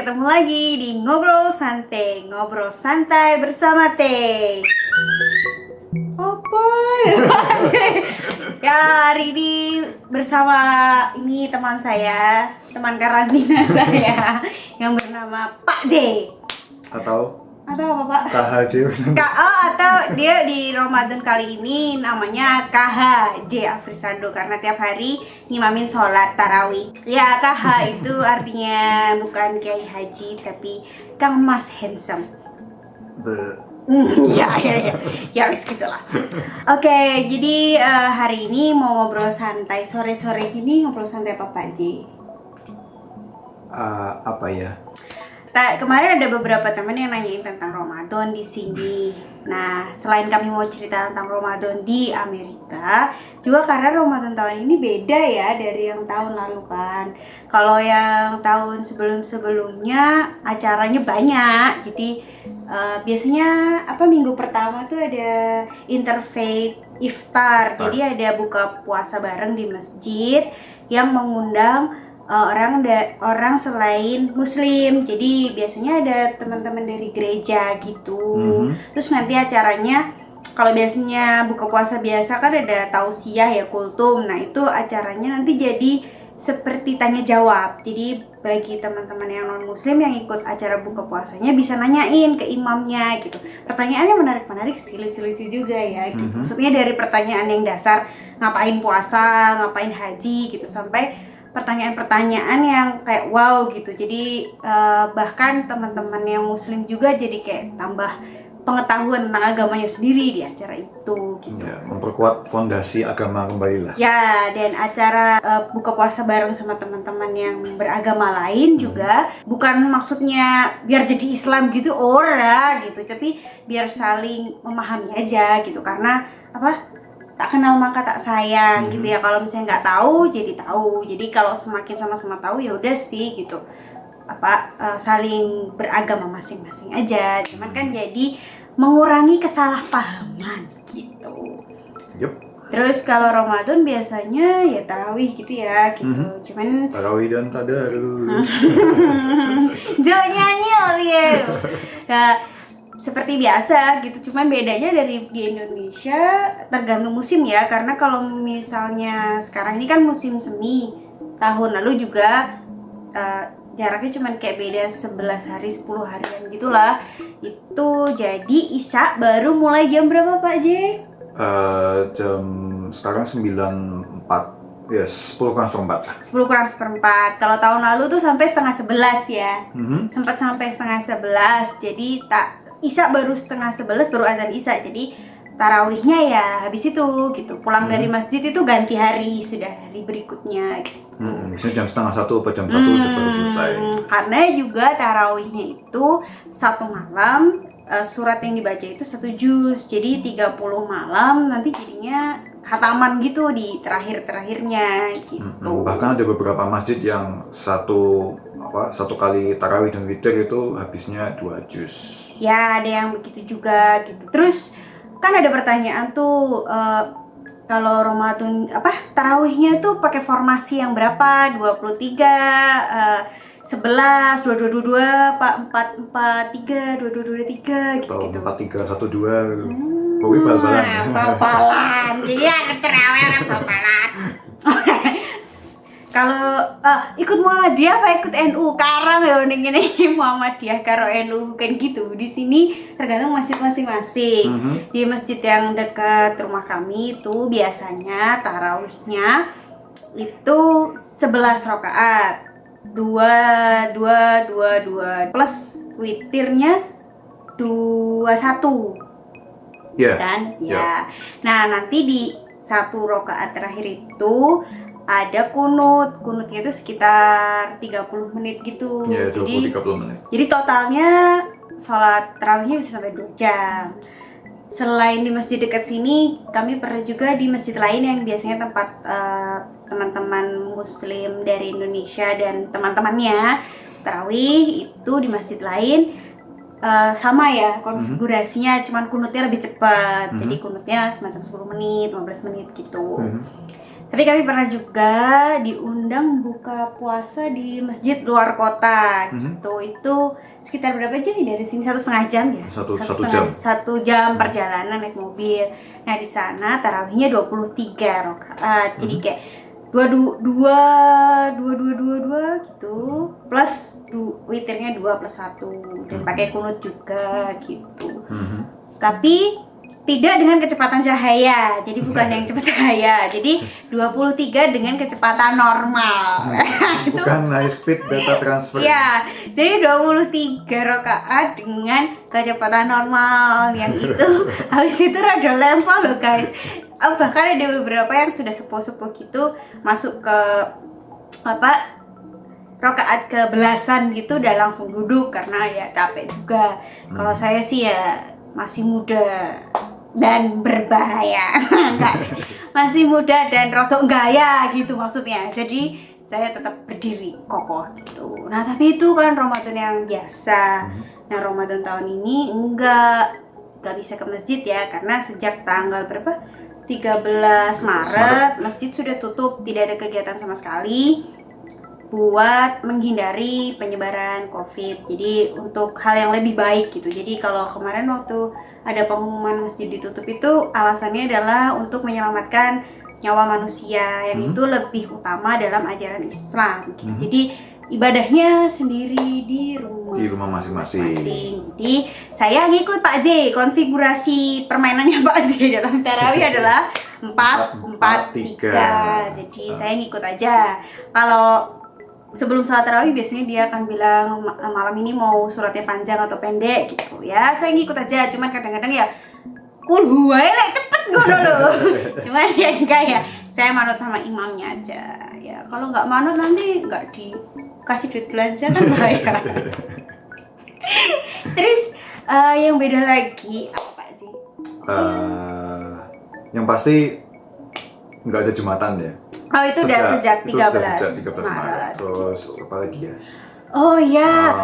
ketemu lagi di Ngobrol Santai bersama Teh. Apa ya? Hari ini bersama teman saya, teman karantina saya yang bernama Pak J. Atau apa Pak? KHJ. Atau dia di Ramadan kali ini namanya KHJ Afrisando karena tiap hari ngimamin sholat tarawih. Ya, KH itu artinya bukan Kiai Haji tapi Kang Mas Handsome. Ya wis gitulah. Oke, jadi hari ini mau ngobrol santai sore-sore gini. Ngobrol santai apa Pak J? Apa ya? Kemarin ada beberapa teman yang nanyain tentang Ramadan di sini. Nah, selain kami mau cerita tentang Ramadan di Amerika, juga karena Ramadan tahun ini beda ya dari yang tahun lalu kan. Kalau yang tahun sebelum-sebelumnya acaranya banyak. Jadi biasanya minggu pertama tuh ada interfaith iftar. Jadi ada buka puasa bareng di masjid yang mengundang orang selain muslim. Jadi biasanya ada teman-teman dari gereja gitu. Terus nanti acaranya, kalau biasanya buka puasa biasa kan ada tausiah ya, kultum. Nah itu acaranya nanti jadi seperti tanya jawab. Jadi bagi teman-teman yang non muslim yang ikut acara buka puasanya bisa nanyain ke imamnya gitu. Pertanyaannya menarik-menarik sih, lucu-lucu juga ya gitu. Maksudnya dari pertanyaan yang dasar, ngapain puasa, ngapain haji gitu, sampai pertanyaan-pertanyaan yang kayak wow gitu. Jadi bahkan teman-teman yang muslim juga jadi kayak tambah pengetahuan tentang agamanya sendiri di acara itu gitu. Ya, memperkuat fondasi agama kembali lah. Ya, dan acara buka puasa bareng sama teman-teman yang beragama lain juga bukan maksudnya biar jadi Islam gitu ora gitu, tapi biar saling memahami aja gitu. Karena tak kenal maka tak sayang gitu ya. Kalau misalnya nggak tahu jadi tahu. Jadi kalau semakin sama-sama tahu ya udah sih gitu, saling beragama masing-masing aja. Cuman kan jadi mengurangi kesalahpahaman gitu. Yup. Terus kalau Ramadan biasanya ya tarawih gitu ya gitu. Cuman tarawih dan tadarus. Jo nyanyi ya. Nah, seperti biasa gitu, cuman bedanya dari di Indonesia tergantung musim ya. Karena kalau misalnya sekarang ini kan musim semi, tahun lalu juga jaraknya cuman kayak beda 11 hari 10 harian gitulah. Itu jadi Isya baru mulai jam berapa Pak J? Jam sekarang 9.04. Yes, 10 kurang seperempat. 10 kurang seperempat. Kalau tahun lalu tuh sampai setengah 11 ya. Sempat sampai setengah 11. Jadi Isya baru setengah 11 baru azan Isya. Jadi tarawihnya ya habis itu gitu. Pulang dari masjid itu ganti hari, sudah hari berikutnya gitu. Misalnya jam setengah 1 atau jam 1 udah baru selesai. Karena juga tarawihnya itu satu malam, surat yang dibaca itu 1 juz. Jadi 30 malam nanti jadinya khataman gitu di terakhir-terakhirnya gitu. Bahkan ada beberapa masjid yang satu kali tarawih dan witir itu habisnya 2 juz. Ya, ada yang begitu juga gitu. Terus kan ada pertanyaan tuh, kalau Ramadan tarawihnya tuh pakai formasi yang berapa? 23, 11, 2222, 443, 2223 gitu. Atau 4312. Pokoknya bal-balan. Bal-balan. Iya, terawih orang bal-balan. Kalau ikut Muhammadiyah apa ikut NU? Karang ya ning ngene Muhammadiyah karo NU bukan gitu. Di sini tergantung masjid masing-masing. Di masjid yang dekat rumah kami itu biasanya tarawihnya itu 11 rakaat. 2 plus witirnya 21. Yeah. Kan? Ya. Yeah. Nah, nanti di 1 rakaat terakhir itu ada kunutnya itu sekitar 30 menit gitu. Ya, 20-30 menit. Jadi totalnya sholat tarawihnya bisa sampai 2 jam. Selain di masjid dekat sini, kami pernah juga di masjid lain yang biasanya tempat teman-teman muslim dari Indonesia dan teman-temannya tarawih itu di masjid lain. Sama ya konfigurasinya, cuman kunutnya lebih cepat. Jadi kunutnya semacam 10 menit, 15 menit gitu. Tapi kami pernah juga diundang buka puasa di masjid luar kota gitu. Itu sekitar berapa jam ya dari sini? 1,5 jam ya? Satu jam. 1 jam perjalanan naik mobil. Nah di sana tarawihnya 23 rakaat. Jadi kayak dua gitu, plus witirnya 2+1 dan pakai kunut juga gitu. Tapi tidak dengan kecepatan cahaya, jadi bukan yang cepat cahaya. Jadi 23 dengan kecepatan normal. Bukan high speed data transfer. Ya, jadi 23 rakaat dengan kecepatan normal. Yang itu habis itu rada lempar loh guys. Bahkan ada beberapa yang sudah sepuh-sepuh gitu masuk ke rakaat ke belasan gitu udah langsung duduk karena ya capek juga. Kalau saya sih ya masih muda dan berbahaya. Masih muda dan rotok gaya gitu maksudnya. Jadi saya tetap berdiri kokoh gitu. Nah tapi itu kan Ramadan yang biasa. Nah Ramadan tahun ini enggak bisa ke masjid ya, karena sejak tanggal berapa? 13 Maret masjid sudah tutup, tidak ada kegiatan sama sekali buat menghindari penyebaran COVID. Jadi untuk hal yang lebih baik gitu. Jadi kalau kemarin waktu ada pengumuman masjid ditutup itu alasannya adalah untuk menyelamatkan nyawa manusia yang itu lebih utama dalam ajaran Islam gitu. Jadi ibadahnya sendiri di rumah masing-masing. Jadi saya ngikut Pak J, konfigurasi permainannya Pak J dalam tarawih adalah 4-4-3. Jadi saya ngikut aja. Kalau sebelum sholat tarawih biasanya dia akan bilang malam ini mau suratnya panjang atau pendek gitu ya. Saya ngikut aja, cuman kadang-kadang ya kulhu ae lek cepet ngono loh. Cuman ya enggak ya. Saya manut sama imamnya aja. Ya kalau nggak manut nanti nggak dikasih duit belanja kan bahaya. Terus yang beda lagi apa sih? Yang pasti nggak ada Jumatan ya. Oh itu udah sejak 13 Maret. Terus apa lagi ya? Oh ya,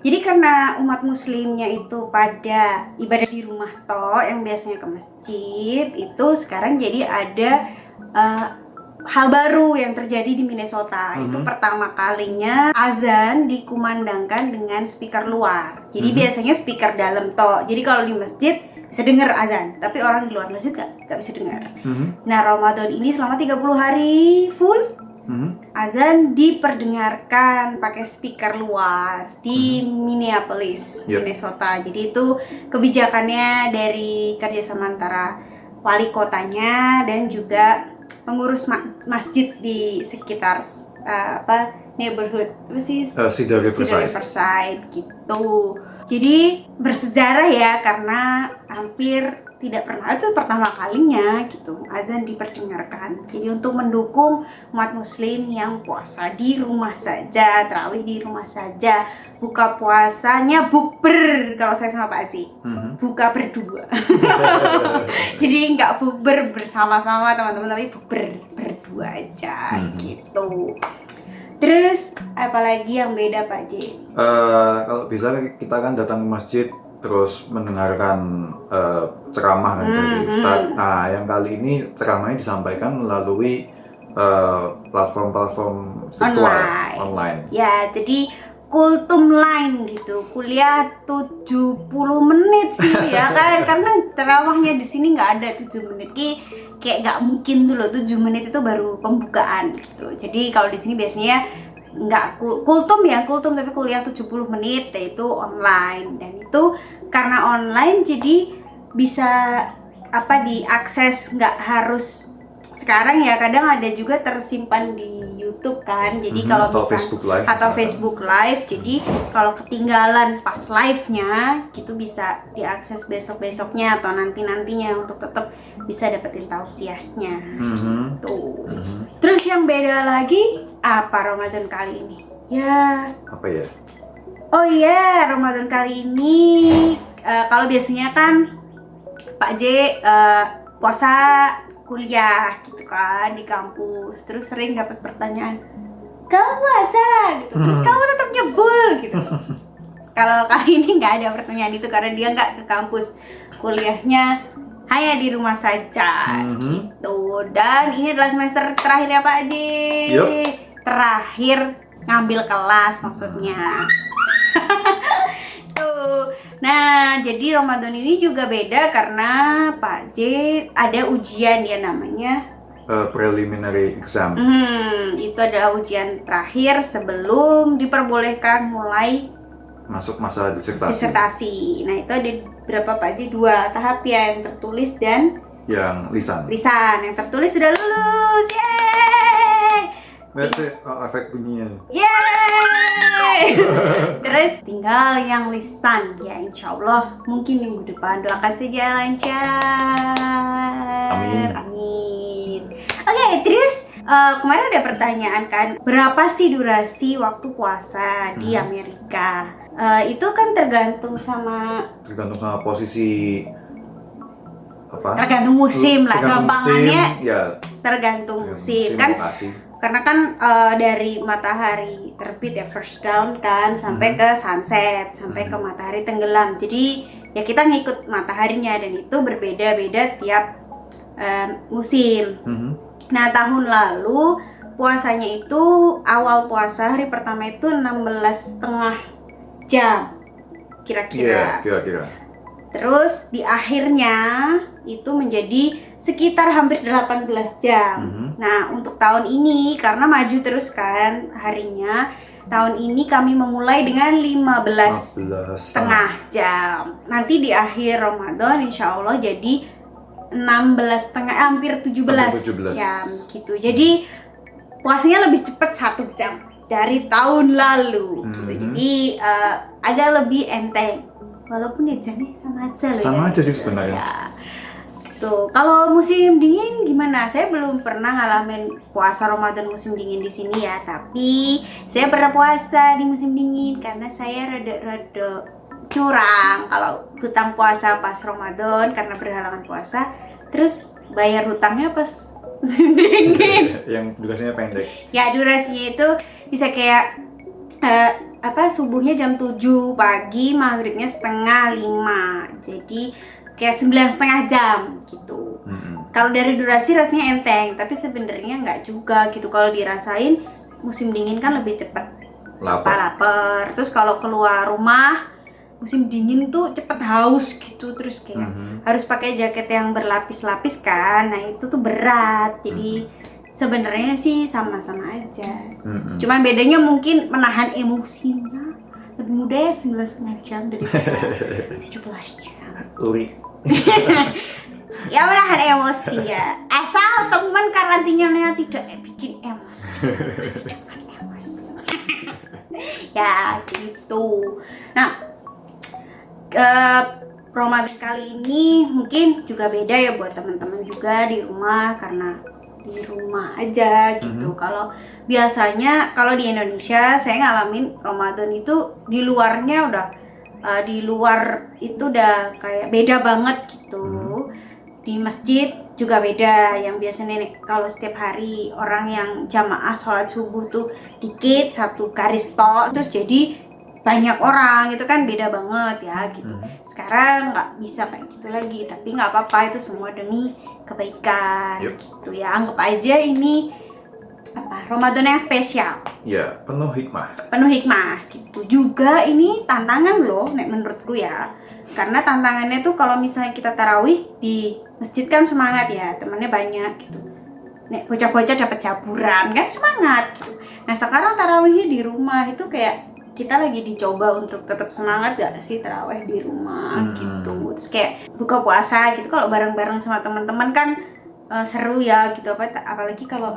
jadi karena umat muslimnya itu pada ibadah di rumah toh, yang biasanya ke masjid, itu sekarang jadi ada hal baru yang terjadi di Minnesota. Itu pertama kalinya azan dikumandangkan dengan speaker luar. Jadi biasanya speaker dalam toh. Jadi kalau di masjid bisa dengar azan, tapi orang di luar masjid gak bisa dengar. Nah Ramadan ini selama 30 hari full azan diperdengarkan pakai speaker luar di Minneapolis, Minnesota. Jadi itu kebijakannya dari kerjasama antara wali kotanya dan juga pengurus masjid di sekitar neighborhood Cedar Riverside gitu. Jadi bersejarah ya, karena hampir tidak pernah, itu pertama kalinya gitu azan diperdengarkan. Jadi untuk mendukung umat muslim yang puasa di rumah saja, tarawih di rumah saja, buka puasanya bukber kalau saya sama Pak Aji. Buka berdua. Jadi nggak bukber bersama-sama teman-teman, tapi bukber berdua aja gitu. Terus apalagi yang beda Pak J? Kalau bisa kita kan datang ke masjid terus mendengarkan ceramah kan dari Ustadz. Nah yang kali ini ceramahnya disampaikan melalui platform-platform virtual online. Ya jadi kultum line gitu, kuliah 70 menit sih ya kan, karena ceramahnya di sini nggak ada 7 menit kayak nggak mungkin tuh loh, 7 menit itu baru pembukaan gitu. Jadi kalau di sini biasanya nggak kultum tapi kuliah 70 menit yaitu online, dan itu karena online jadi bisa diakses, nggak harus sekarang ya, kadang ada juga tersimpan di YouTube kan. Jadi kalau atau bisa Facebook Live, jadi kalau ketinggalan pas live-nya gitu bisa diakses besok-besoknya atau nanti-nantinya untuk tetap bisa dapetin tausiahnya. Tuh. Terus yang beda lagi apa Ramadan kali ini? Ya. Apa ya? Oh iya, Ramadan kali ini kalau biasanya kan Pak J puasa kuliah gitu kan di kampus, terus sering dapat pertanyaan, kamu puasa gitu, terus kamu tetap nyebul gitu. Kalau kali ini nggak ada pertanyaan itu karena dia nggak ke kampus, kuliahnya hanya di rumah saja Mhm. gitu. Dan ini adalah semester terakhir ya Pak Haji. Yup. Terakhir ngambil kelas maksudnya. Tuh. Nah, jadi Ramadan ini juga beda karena Pak J ada ujian ya namanya. Preliminary exam. Itu adalah ujian terakhir sebelum diperbolehkan mulai Masuk masa disertasi. disertasi. Nah, itu ada berapa Pak J? 2 tahap ya, yang tertulis dan Yang lisan. lisan. Yang tertulis sudah lulus. Yeay! Lihat sih efek bunyinya. Yeay! Terus tinggal yang lisan ya, insya Allah mungkin minggu depan, doakan saja lancar. Amin. Amin. Oke, terus kemarin ada pertanyaan kan, berapa sih durasi waktu puasa di Amerika? Itu kan tergantung sama posisi apa? tergantung musim lah, Tergantung gampangannya musim, ya. tergantung musim kan. Lokasi. Karena kan dari matahari terbit ya, first down kan, sampai ke sunset, sampai ke matahari tenggelam. Jadi ya kita ngikut mataharinya, dan itu berbeda-beda tiap musim. Nah, tahun lalu puasanya itu, awal puasa hari pertama itu 16,5 jam kira-kira. Iya, kira-kira. Terus di akhirnya itu menjadi sekitar hampir 18 jam. Nah, untuk tahun ini karena maju terus kan harinya, tahun ini kami memulai dengan 15,5 jam. Nanti di akhir Ramadan insya Allah jadi 16,5, hampir 17 jam gitu. Jadi puasanya lebih cepat 1 jam dari tahun lalu gitu. Jadi agak lebih enteng. Walaupun ya jamnya sama aja loh. Sama ya. aja sih sebenarnya. Ya. Tuh, kalau musim dingin gimana? Saya belum pernah ngalamin puasa Ramadan musim dingin di sini ya, tapi saya pernah puasa di musim dingin karena saya rada curang kalau hutang puasa pas Ramadan karena berhalangan puasa, terus bayar hutangnya pas musim dingin. Yang durasinya pendek. Ya, durasinya itu bisa kayak subuhnya jam 7 pagi, maghribnya 4:30. Jadi kayak 9,5 jam gitu. Kalau dari durasi rasanya enteng, tapi sebenarnya nggak juga gitu. Kalau dirasain musim dingin kan lebih cepat lapar. Terus kalau keluar rumah musim dingin tuh cepet haus gitu, terus kayak harus pakai jaket yang berlapis-lapis kan. Nah, itu tuh berat. Jadi sebenarnya sih sama-sama aja. Cuman bedanya mungkin menahan emosinya lebih mudah ya, 9,5 jam daripada 17 jam. Uri. Ya, menahan emosi ya. Asal teman karantinanya tidak bikin emosi. Ya gitu. Nah, Ramadan kali ini mungkin juga beda ya buat teman-teman juga di rumah, karena di rumah aja gitu. Kalau biasanya kalau di Indonesia saya ngalamin Ramadan itu di luarnya udah di luar itu udah kayak beda banget gitu. Di masjid juga beda, yang biasanya kalau setiap hari orang yang jamaah sholat subuh tuh dikit, satu garis tok, terus jadi banyak orang, itu kan beda banget ya gitu. Sekarang nggak bisa kayak gitu lagi, tapi nggak apa-apa, itu semua demi kebaikan gitu ya. Anggap aja ini Ramadan yang spesial. Ya, penuh hikmah Gitu. Juga ini tantangan loh menurutku ya. Karena tantangannya tuh kalau misalnya kita tarawih di masjid kan semangat ya, temennya banyak gitu. Nek bocah-bocah dapat jaburan kan semangat gitu. Nah, sekarang tarawihnya di rumah itu kayak kita lagi dicoba untuk tetap semangat gak sih tarawih di rumah gitu. Terus kayak buka puasa gitu kalau bareng-bareng sama teman-teman kan seru ya gitu. Apalagi kalau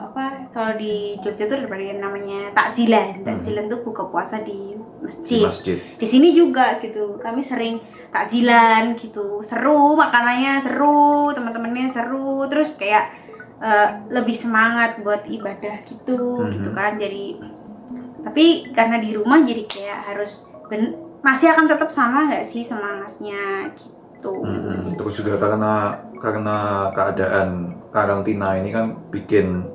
di Jogja tuh ada yang namanya takjilan. Takjilan tuh buka puasa di masjid. Di sini juga gitu. Kami sering takjilan gitu. Seru, makanannya seru, teman-temannya seru. Terus kayak lebih semangat buat ibadah gitu gitu kan. Jadi tapi karena di rumah jadi kayak harus masih akan tetap sama nggak sih semangatnya gitu. Terus juga karena keadaan karantina ini kan bikin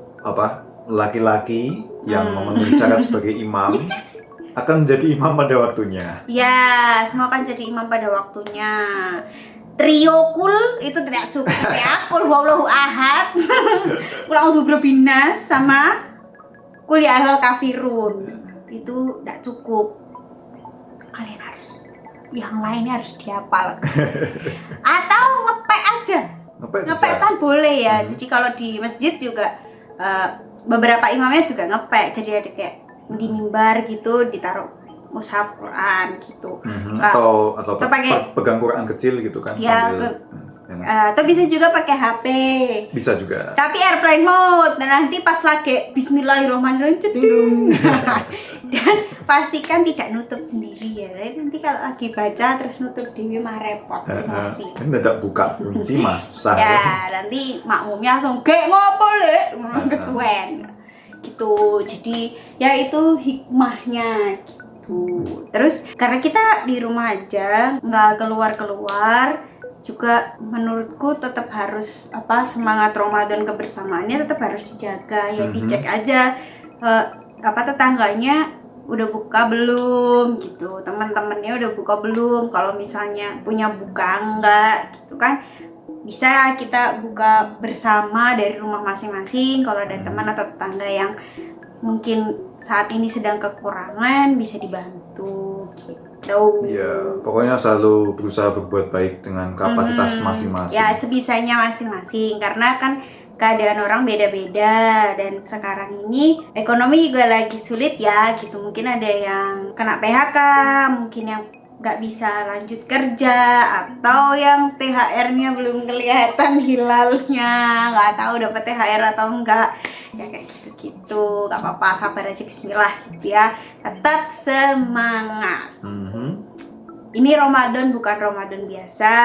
laki-laki yang memenuhi syarat sebagai imam akan menjadi imam pada waktunya. Ya, semua kan jadi imam pada waktunya. trio kul itu tidak cukup ya. Kul huwallahu ahad, kul a'udzu birabbinas sama kul ya ayyuhal kafirun. Itu tidak cukup. Kalian harus yang lainnya harus dihafal. Atau ngepek aja. Ngepek kan boleh ya. Jadi kalau di masjid juga beberapa imamnya juga ngepek. Jadi ada kayak di mimbar gitu ditaruh mushaf Quran gitu. Atau pakai pegang Quran kecil gitu kan ya, sambil atau bisa juga pakai HP. bisa juga. Tapi airplane mode. Dan nanti pas lagi bismillahirrahmanirrahim cedung. Dan pastikan tidak nutup sendiri ya. Nanti kalau lagi baca terus nutup dewi mah repot, emosi. Kan tidak buka kunci mah susah. Ya, nanti makmumnya langsung gek ngopo lek kesuwen. Gitu. Jadi ya itu hikmahnya gitu. Terus karena kita di rumah aja nggak keluar-keluar, juga menurutku tetap harus semangat Ramadan kebersamaannya tetap harus dijaga ya. Dicek aja tetangganya udah buka belum gitu, teman-temannya udah buka belum, kalau misalnya punya buka enggak gitu kan, bisa kita buka bersama dari rumah masing-masing. Kalau ada teman atau tetangga yang mungkin saat ini sedang kekurangan bisa dibantu gitu. Ya, pokoknya selalu berusaha berbuat baik dengan kapasitas masing-masing. Ya, sebisanya masing-masing karena kan keadaan orang beda-beda dan sekarang ini ekonomi juga lagi sulit ya gitu. Mungkin ada yang kena PHK, mungkin yang nggak bisa lanjut kerja, atau yang THR-nya belum kelihatan hilalnya, nggak tahu dapat THR atau enggak. Ya kayak gitu-gitu, nggak apa-apa, sabar aja, bismillah gitu ya. Tetap semangat. Ini Ramadan bukan Ramadan biasa,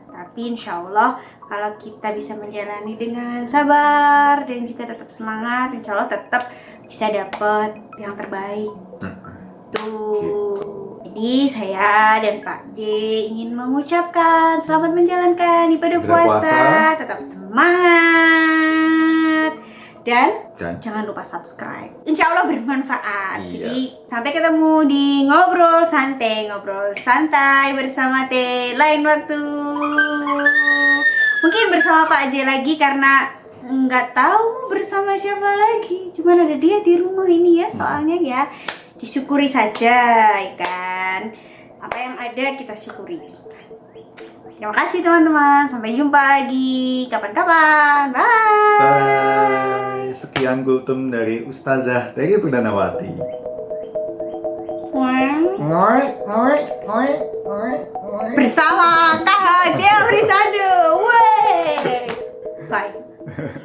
tapi insya Allah kalau kita bisa menjalani dengan sabar dan juga tetap semangat, insya Allah tetap bisa dapat yang terbaik. Tuh. Jadi saya dan Pak J ingin mengucapkan selamat menjalankan ibadah puasa, tetap semangat. Dan jangan lupa subscribe. Insya Allah bermanfaat. Iya. Jadi sampai ketemu di ngobrol santai bersama Teh lain waktu. Mungkin bersama Pak J lagi karena nggak tahu bersama siapa lagi. Cuman ada dia di rumah ini ya. Soalnya ya disyukuri saja, ya kan. Apa yang ada kita syukuri. Terima kasih teman-teman. Sampai jumpa lagi kapan-kapan. Bye. Bye. Sekian kultum dari Ustazah Teri Purdanawati. Bersama Kak Jeffrey Sando. Bye.